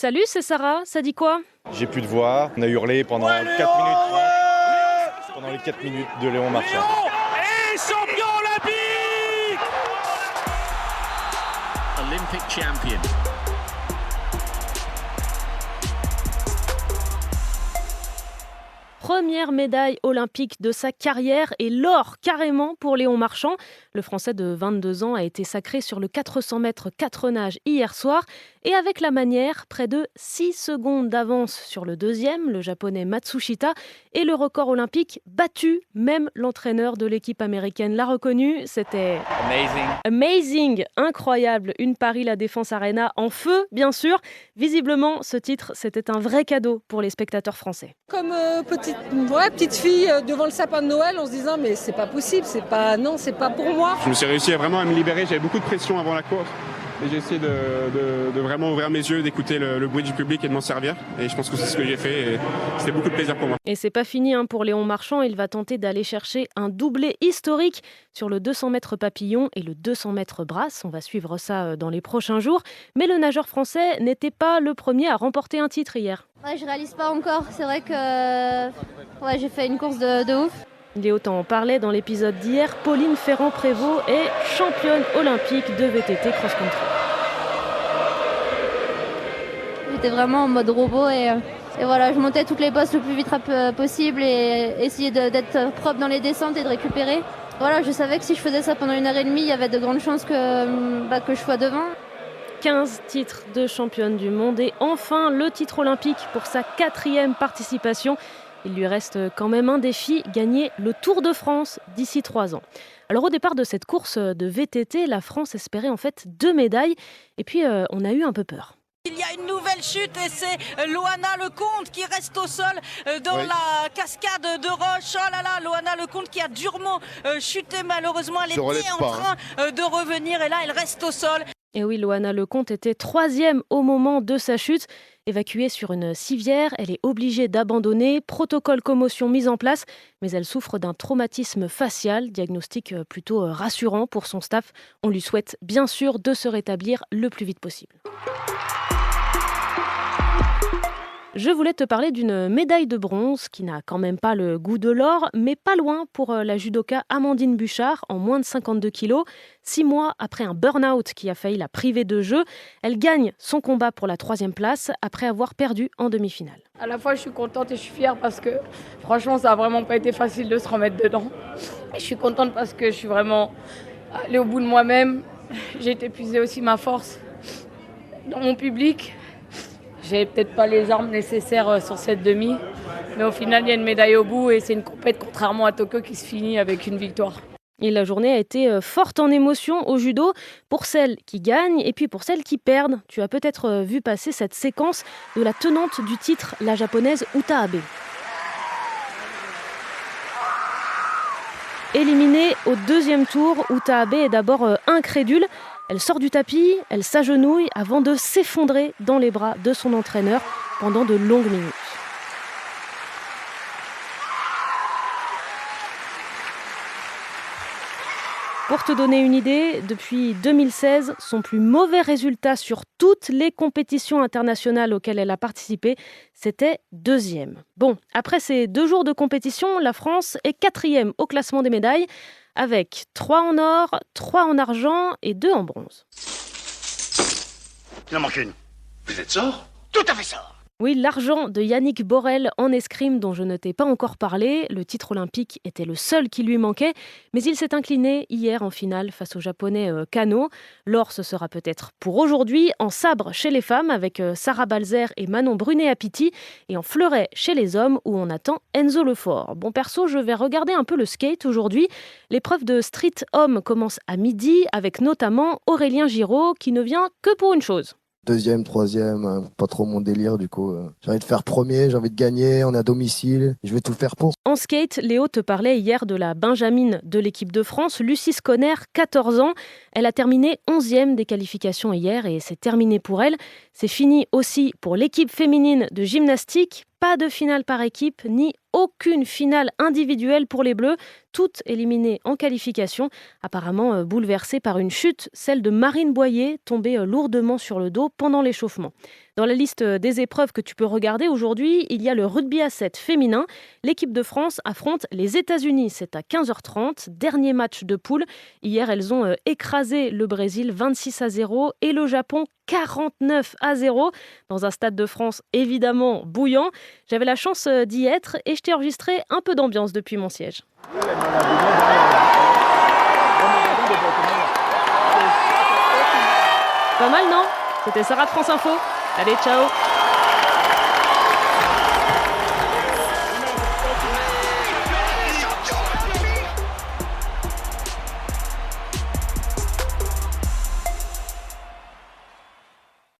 Salut, c'est Sarah, ça dit quoi? J'ai plus de voix, on a hurlé pendant 4 minutes 30, pendant les 4 minutes de Léon Marchand. Léon est champion olympique! Olympic champion. Première médaille olympique de sa carrière et l'or carrément pour Léon Marchand. Le Français de 22 ans a été sacré sur le 400 mètres 4 nages hier soir et avec la manière, près de 6 secondes d'avance sur le deuxième, le japonais Matsushita, et le record olympique battu. Même l'entraîneur de l'équipe américaine l'a reconnu, c'était amazing, incroyable. Une Paris La Défense Arena en feu, bien sûr. Visiblement, ce titre, c'était un vrai cadeau pour les spectateurs français. Comme petite fille devant le sapin de Noël en se disant mais c'est pas possible, c'est pas pour moi. Je me suis réussi vraiment à me libérer, j'avais beaucoup de pression avant la course et j'ai essayé de vraiment ouvrir mes yeux, d'écouter le bruit du public et de m'en servir et je pense que c'est ce que j'ai fait et c'était beaucoup de plaisir pour moi. Et c'est pas fini pour Léon Marchand, il va tenter d'aller chercher un doublé historique sur le 200 mètres papillon et le 200 mètres brasse. On va suivre ça dans les prochains jours. Mais le nageur français n'était pas le premier à remporter un titre hier. Ouais, je réalise pas encore. C'est vrai que j'ai fait une course de ouf. Léo t'en parlait dans l'épisode d'hier. Pauline Ferrand-Prévot est championne olympique de VTT cross-country. J'étais vraiment en mode robot et voilà, je montais toutes les bosses le plus vite possible et essayais d'être propre dans les descentes et de récupérer. Voilà, je savais que si je faisais ça pendant 1h30, il y avait de grandes chances que je sois devant. 15 titres de championne du monde et enfin le titre olympique pour sa 4e participation. Il lui reste quand même un défi, gagner le Tour de France d'ici 3 ans. Alors au départ de cette course de VTT, la France espérait en fait 2 médailles et puis on a eu un peu peur. Il y a une nouvelle chute et c'est Loana Lecomte qui reste au sol dans la cascade de roches. Oh là là, Loana Lecomte qui a durement chuté malheureusement. Elle était en train de revenir et là elle reste au sol. Et oui, Loana Lecomte était 3e au moment de sa chute. Évacuée sur une civière, elle est obligée d'abandonner. Protocole commotion mis en place, mais elle souffre d'un traumatisme facial. Diagnostic plutôt rassurant pour son staff. On lui souhaite bien sûr de se rétablir le plus vite possible. Je voulais te parler d'une médaille de bronze qui n'a quand même pas le goût de l'or, mais pas loin pour la judoka Amandine Buchard en moins de 52 kilos. 6 mois après un burn-out qui a failli la priver de jeu, elle gagne son combat pour la 3e place après avoir perdu en demi-finale. À la fois, je suis contente et je suis fière parce que franchement, ça n'a vraiment pas été facile de se remettre dedans. Et je suis contente parce que je suis vraiment allée au bout de moi-même. J'ai épuisé aussi ma force dans mon public. J'ai peut-être pas les armes nécessaires sur cette demi, mais au final, il y a une médaille au bout et c'est une compète, contrairement à Tokyo, qui se finit avec une victoire. Et la journée a été forte en émotion au judo pour celles qui gagnent et puis pour celles qui perdent. Tu as peut-être vu passer cette séquence de la tenante du titre, la japonaise Uta Abe. Éliminée au 2e tour, Uta Abe est d'abord incrédule. Elle sort du tapis, elle s'agenouille avant de s'effondrer dans les bras de son entraîneur pendant de longues minutes. Pour te donner une idée, depuis 2016, son plus mauvais résultat sur toutes les compétitions internationales auxquelles elle a participé, c'était 2e. Bon, après ces 2 jours de compétition, la France est 4e au classement des médailles, avec 3 en or, 3 en argent et 2 en bronze. Il en manque une. Vous êtes sort? Tout à fait sort. Oui, l'argent de Yannick Borel en escrime dont je ne t'ai pas encore parlé. Le titre olympique était le seul qui lui manquait, mais il s'est incliné hier en finale face au japonais Kano. L'or, ce sera peut-être pour aujourd'hui. En sabre chez les femmes avec Sarah Balzer et Manon Brunet-Apiti, et en fleuret chez les hommes où on attend Enzo Lefort. Bon, perso, je vais regarder un peu le skate aujourd'hui. L'épreuve de street homme commence à midi avec notamment Aurélien Giraud qui ne vient que pour une chose. 2e, 3e, pas trop mon délire du coup. J'ai envie de faire premier, j'ai envie de gagner, on est à domicile, je vais tout faire pour. En skate, Léo te parlait hier de la benjamine de l'équipe de France, Lucie Sconner, 14 ans. Elle a terminé 11e des qualifications hier et c'est terminé pour elle. C'est fini aussi pour l'équipe féminine de gymnastique. Pas de finale par équipe, ni aucune finale individuelle pour les Bleus, toutes éliminées en qualification, apparemment bouleversées par une chute, celle de Marine Boyer, tombée lourdement sur le dos pendant l'échauffement. Dans la liste des épreuves que tu peux regarder aujourd'hui, il y a le rugby à 7 féminin. L'équipe de France affronte les États-Unis. C'est à 15h30. Dernier match de poule. Hier, elles ont écrasé le Brésil 26-0 et le Japon 49-0 dans un stade de France évidemment bouillant. J'avais la chance d'y être et je t'ai enregistré un peu d'ambiance depuis mon siège. Pas mal, non ? C'était Sarah de France Info. Allez, ciao.